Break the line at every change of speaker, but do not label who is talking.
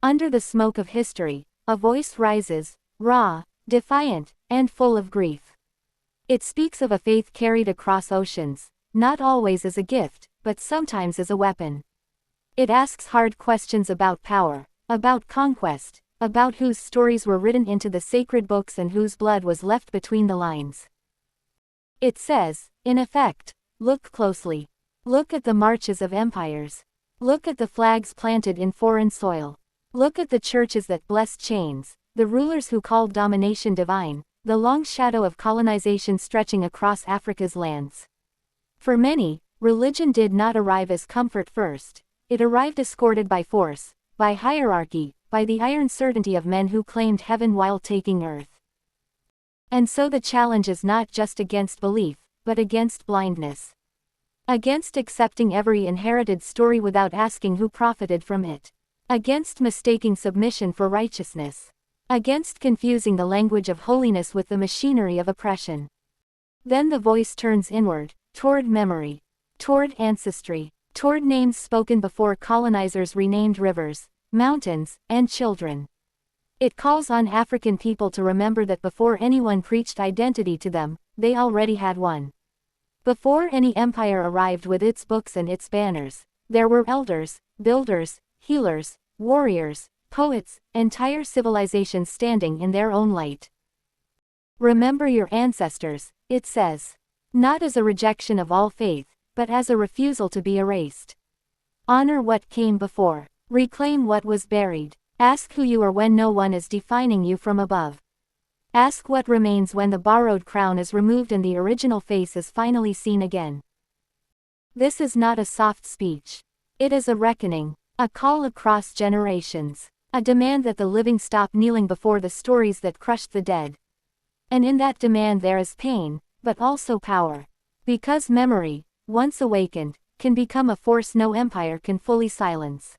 Under the smoke of history, a voice rises, raw, defiant, and full of grief. It speaks of a faith carried across oceans, not always as a gift, but sometimes as a weapon. It asks hard questions about power, about conquest, about whose stories were written into the sacred books and whose blood was left between the lines. It says, in effect, look closely. Look at the marches of empires. Look at the flags planted in foreign soil. Look at the churches that blessed chains, the rulers who called domination divine, the long shadow of colonization stretching across Africa's lands. For many, religion did not arrive as comfort first. It arrived escorted by force, by hierarchy, by the iron certainty of men who claimed heaven while taking earth. And so the challenge is not just against belief, but against blindness. Against accepting every inherited story without asking who profited from it. Against mistaking submission for righteousness. Against confusing the language of holiness with the machinery of oppression. Then the voice turns inward, toward memory, toward ancestry, toward names spoken before colonizers renamed rivers, mountains, and children. It calls on African people to remember that before anyone preached identity to them, they already had one. Before any empire arrived with its books and its banners, there were elders, builders, healers, warriors, poets, entire civilizations standing in their own light. Remember your ancestors, it says. Not as a rejection of all faith, but as a refusal to be erased. Honor what came before. Reclaim what was buried. Ask who you are when no one is defining you from above. Ask what remains when the borrowed crown is removed and the original face is finally seen again. This is not a soft speech. It is a reckoning, a call across generations, a demand that the living stop kneeling before the stories that crushed the dead. And in that demand there is pain, but also power. Because memory, once awakened, can become a force no empire can fully silence.